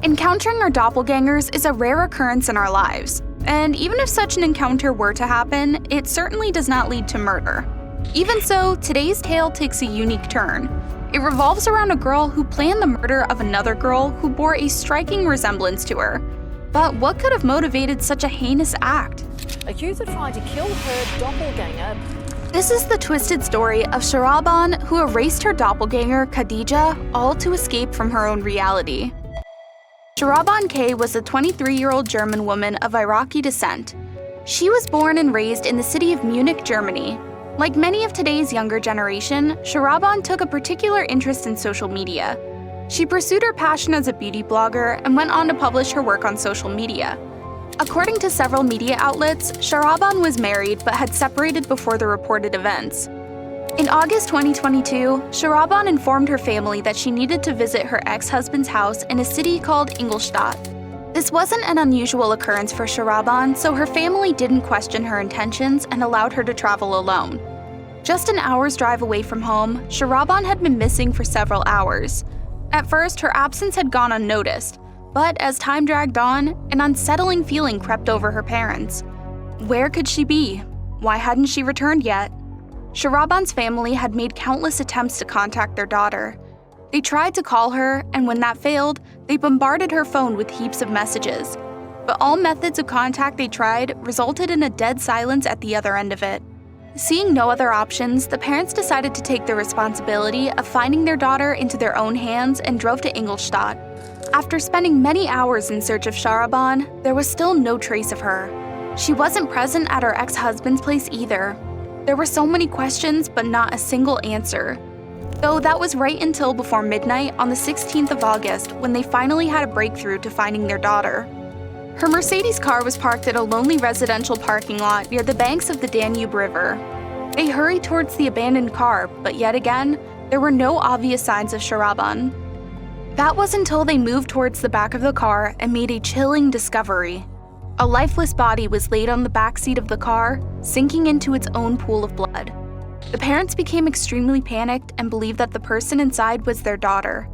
Encountering our doppelgangers is a rare occurrence in our lives, and even if such an encounter were to happen, it certainly does not lead to murder. Even so, today's tale takes a unique turn. It revolves around a girl who planned the murder of another girl who bore a striking resemblance to her. But what could have motivated such a heinous act? Accused of trying to kill her doppelganger. This is the twisted story of Shahraban, who erased her doppelganger Khadidja, all to escape from her own reality. Shahraban K was a 23-year-old German woman of Iraqi descent. She was born and raised in the city of Munich, Germany. Like many of today's younger generation, Shahraban took a particular interest in social media. She pursued her passion as a beauty blogger and went on to publish her work on social media. According to several media outlets, Shahraban was married but had separated before the reported events. In August 2022, Shahraban informed her family that she needed to visit her ex-husband's house in a city called Ingolstadt. This wasn't an unusual occurrence for Shahraban, so her family didn't question her intentions and allowed her to travel alone. Just an hour's drive away from home, Shahraban had been missing for several hours. At first, her absence had gone unnoticed, but as time dragged on, an unsettling feeling crept over her parents. Where could she be? Why hadn't she returned yet? Shahraban's family had made countless attempts to contact their daughter. They tried to call her, and when that failed, they bombarded her phone with heaps of messages. But all methods of contact they tried resulted in a dead silence at the other end of it. Seeing no other options, the parents decided to take the responsibility of finding their daughter into their own hands and drove to Ingolstadt. After spending many hours in search of Shahraban, there was still no trace of her. She wasn't present at her ex-husband's place either. There were so many questions, but not a single answer. Though that was right until before midnight on the 16th of August when they finally had a breakthrough to finding their daughter. Her Mercedes car was parked at a lonely residential parking lot near the banks of the Danube River. They hurried towards the abandoned car, but yet again, there were no obvious signs of Shahraban. That was until they moved towards the back of the car and made a chilling discovery. A lifeless body was laid on the back seat of the car, sinking into its own pool of blood. The parents became extremely panicked and believed that the person inside was their daughter.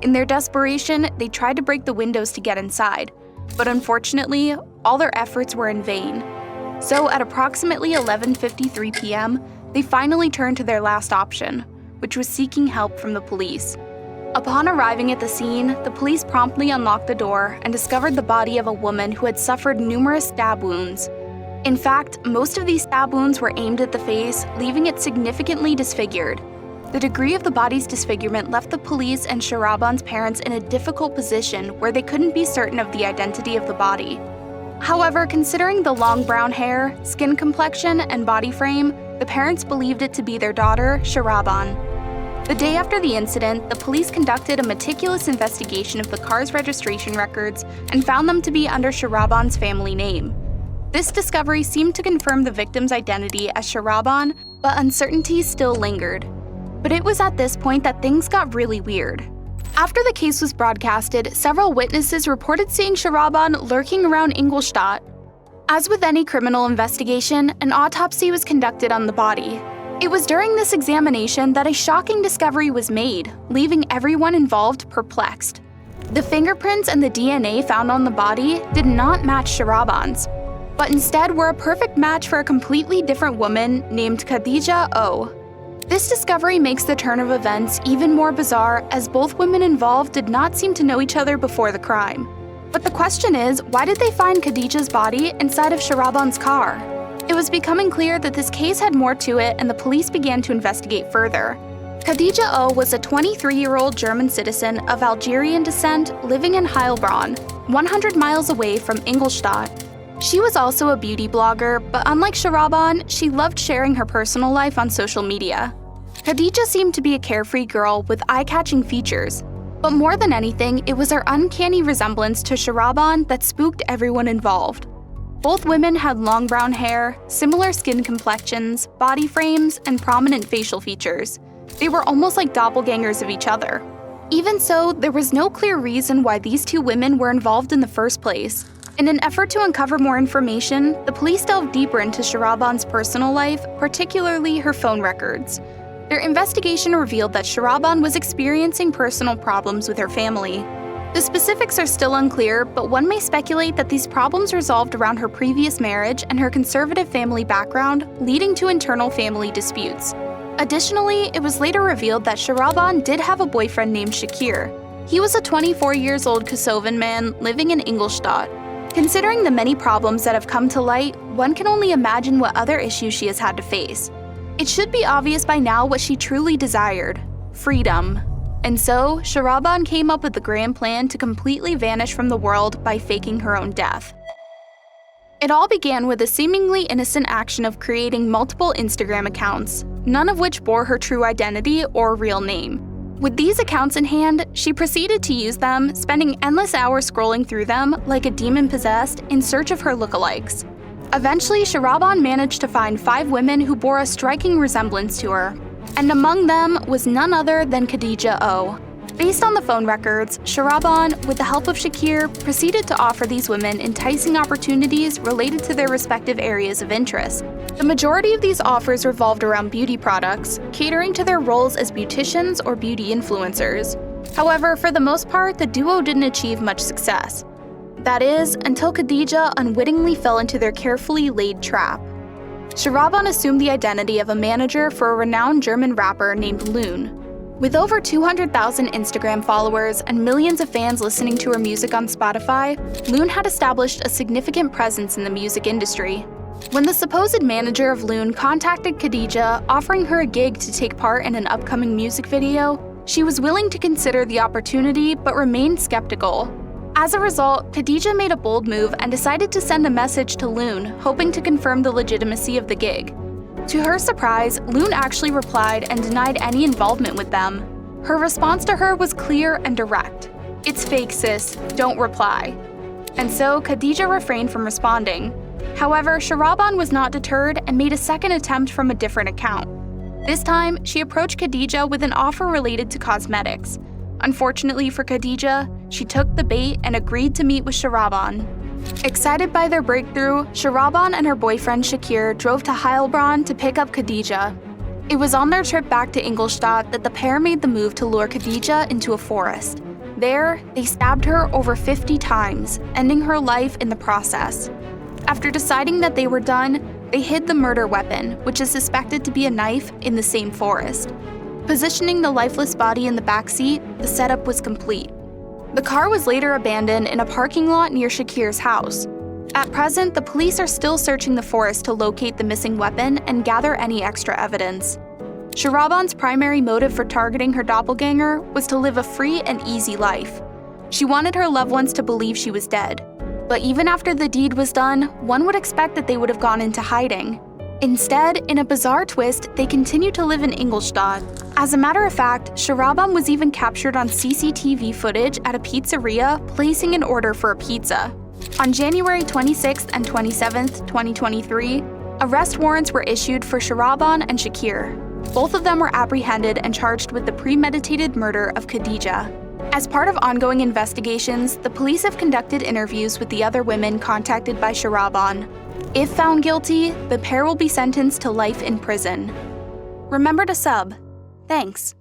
In their desperation, they tried to break the windows to get inside, but unfortunately, all their efforts were in vain. So at approximately 11:53 p.m., they finally turned to their last option, which was seeking help from the police. Upon arriving at the scene, the police promptly unlocked the door and discovered the body of a woman who had suffered numerous stab wounds. In fact, most of these stab wounds were aimed at the face, leaving it significantly disfigured. The degree of the body's disfigurement left the police and Shahraban's parents in a difficult position where they couldn't be certain of the identity of the body. However, considering the long brown hair, skin complexion, and body frame, the parents believed it to be their daughter, Shahraban. The day after the incident, the police conducted a meticulous investigation of the car's registration records and found them to be under Shahraban's family name. This discovery seemed to confirm the victim's identity as Shahraban, but uncertainty still lingered. But it was at this point that things got really weird. After the case was broadcasted, several witnesses reported seeing Shahraban lurking around Ingolstadt. As with any criminal investigation, an autopsy was conducted on the body. It was during this examination that a shocking discovery was made, leaving everyone involved perplexed. The fingerprints and the DNA found on the body did not match Shahraban's, but instead were a perfect match for a completely different woman named Khadidja O. This discovery makes the turn of events even more bizarre, as both women involved did not seem to know each other before the crime. But the question is, why did they find Khadidja's body inside of Shahraban's car? It was becoming clear that this case had more to it, and the police began to investigate further. Khadidja O was a 23-year-old German citizen of Algerian descent living in Heilbronn, 100 miles away from Ingolstadt. She was also a beauty blogger, but unlike Shahraban, she loved sharing her personal life on social media. Khadidja seemed to be a carefree girl with eye-catching features, but more than anything, it was her uncanny resemblance to Shahraban that spooked everyone involved. Both women had long brown hair, similar skin complexions, body frames, and prominent facial features. They were almost like doppelgangers of each other. Even so, there was no clear reason why these two women were involved in the first place. In an effort to uncover more information, the police delved deeper into Shahraban's personal life, particularly her phone records. Their investigation revealed that Shahraban was experiencing personal problems with her family. The specifics are still unclear, but one may speculate that these problems resolved around her previous marriage and her conservative family background, leading to internal family disputes. Additionally, it was later revealed that Shahraban did have a boyfriend named Shakir. He was a 24-year-old Kosovan man living in Ingolstadt. Considering the many problems that have come to light, one can only imagine what other issues she has had to face. It should be obvious by now what she truly desired: freedom. And so, Shahraban came up with the grand plan to completely vanish from the world by faking her own death. It all began with a seemingly innocent action of creating multiple Instagram accounts, none of which bore her true identity or real name. With these accounts in hand, she proceeded to use them, spending endless hours scrolling through them like a demon possessed in search of her lookalikes. Eventually, Shahraban managed to find 5 women who bore a striking resemblance to her, and among them was none other than Khadidja O. Based on the phone records, Shahraban, with the help of Shakir, proceeded to offer these women enticing opportunities related to their respective areas of interest. The majority of these offers revolved around beauty products, catering to their roles as beauticians or beauty influencers. However, for the most part, the duo didn't achieve much success. That is, until Khadidja unwittingly fell into their carefully laid trap. Shahraban assumed the identity of a manager for a renowned German rapper named Loon. With over 200,000 Instagram followers and millions of fans listening to her music on Spotify, Loon had established a significant presence in the music industry. When the supposed manager of Loon contacted Khadidja, offering her a gig to take part in an upcoming music video, she was willing to consider the opportunity but remained skeptical. As a result, Khadidja made a bold move and decided to send a message to Loon, hoping to confirm the legitimacy of the gig. To her surprise, Loon actually replied and denied any involvement with them. Her response to her was clear and direct: "It's fake, sis, don't reply." And so Khadidja refrained from responding. However, Shahraban was not deterred and made a second attempt from a different account. This time, she approached Khadidja with an offer related to cosmetics. Unfortunately for Khadidja, she took the bait and agreed to meet with Shahraban. Excited by their breakthrough, Shahraban and her boyfriend Shakir drove to Heilbronn to pick up Khadidja. It was on their trip back to Ingolstadt that the pair made the move to lure Khadidja into a forest. There, they stabbed her over 50 times, ending her life in the process. After deciding that they were done, they hid the murder weapon, which is suspected to be a knife, in the same forest. Positioning the lifeless body in the backseat, the setup was complete. The car was later abandoned in a parking lot near Shakir's house. At present, the police are still searching the forest to locate the missing weapon and gather any extra evidence. Shahraban's primary motive for targeting her doppelganger was to live a free and easy life. She wanted her loved ones to believe she was dead. But even after the deed was done, one would expect that they would have gone into hiding. Instead, in a bizarre twist, they continued to live in Ingolstadt. As a matter of fact, Shahraban was even captured on CCTV footage at a pizzeria placing an order for a pizza. On January 26th and 27th, 2023, arrest warrants were issued for Shahraban and Shakir. Both of them were apprehended and charged with the premeditated murder of Khadidja. As part of ongoing investigations, the police have conducted interviews with the other women contacted by Shahraban. If found guilty, the pair will be sentenced to life in prison. Remember to sub. Thanks.